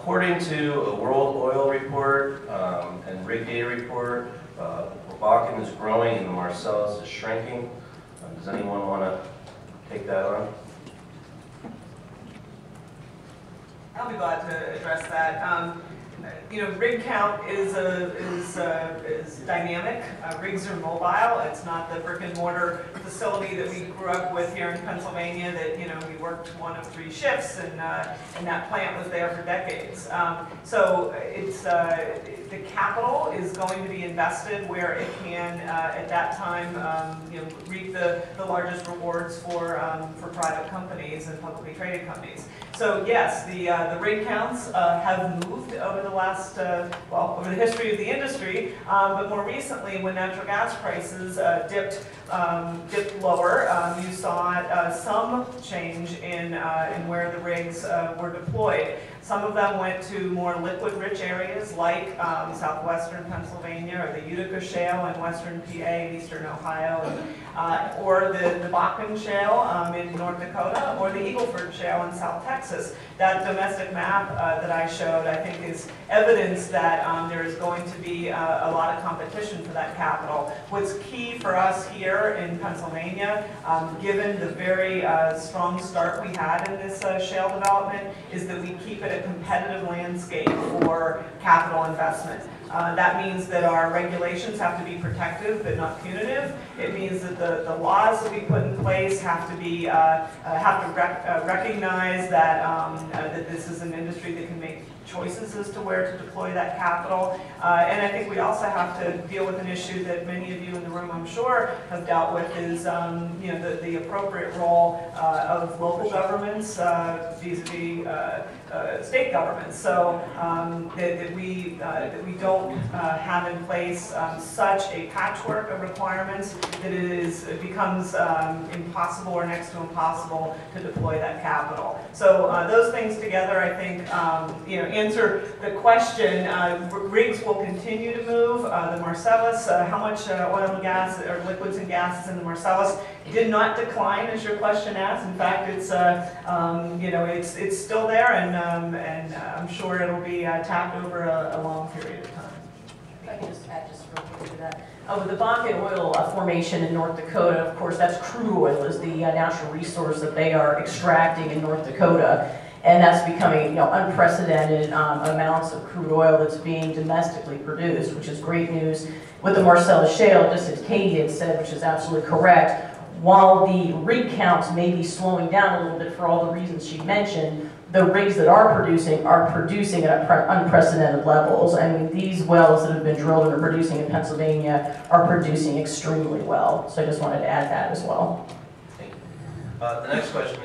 According to a World Oil report and rig data report, the Bakken is growing and the Marcellus is shrinking. Does anyone want to take that on? I'll be glad to address that. You know, rig count is dynamic. Rigs are mobile. It's not the brick and mortar facility that we grew up with here in Pennsylvania that, you know, we worked one of 3 shifts and that plant was there for decades. So it's, the capital is going to be invested where it can, at that time, you know, reap the largest rewards for private companies and publicly traded companies. So yes, the rig counts have moved over the last, well, over the history of the industry, but more recently when natural gas prices dipped lower, you saw some change in where the rigs were deployed. Some of them went to more liquid-rich areas like southwestern Pennsylvania or the Utica Shale in western PA and eastern Ohio, or the Bakken Shale in North Dakota, or the Eagle Ford Shale in South Texas. That domestic map that I showed, I think, is evidence that there is going to be a lot of competition for that capital. What's key for us here in Pennsylvania, given the very strong start we had in this shale development, is that we keep it a competitive landscape for capital investment. That means that our regulations have to be protective but not punitive. It means that the laws that we put in place have to be recognize that that this is an industry that can make choices as to where to deploy that capital. And I think we also have to deal with an issue that many of you in the room, I'm sure, have dealt with, is you know, the appropriate role of local governments vis-a-vis state governments. So that we don't have in place such a patchwork of requirements that it becomes impossible or next to impossible to deploy that capital. So those things together, I think, you know, answer the question. Rigs will continue to move. The Marcellus, how much oil and gas or liquids and gases in the Marcellus did not decline, as your question asked. In fact, it's you know, it's still there, and I'm sure it'll be tapped over a long period of time. If I can just add just real quick to that. With the Bakken oil formation in North Dakota, of course, that's crude oil is the natural resource that they are extracting in North Dakota. And that's becoming, you know, unprecedented amounts of crude oil that's being domestically produced, which is great news. With the Marcellus Shale, just as Katie had said, which is absolutely correct, while the rig counts may be slowing down a little bit for all the reasons she mentioned, the rigs that are producing at unprecedented levels. I mean, these wells that have been drilled and are producing in Pennsylvania are producing extremely well. So I just wanted to add that as well. Thank you. The next question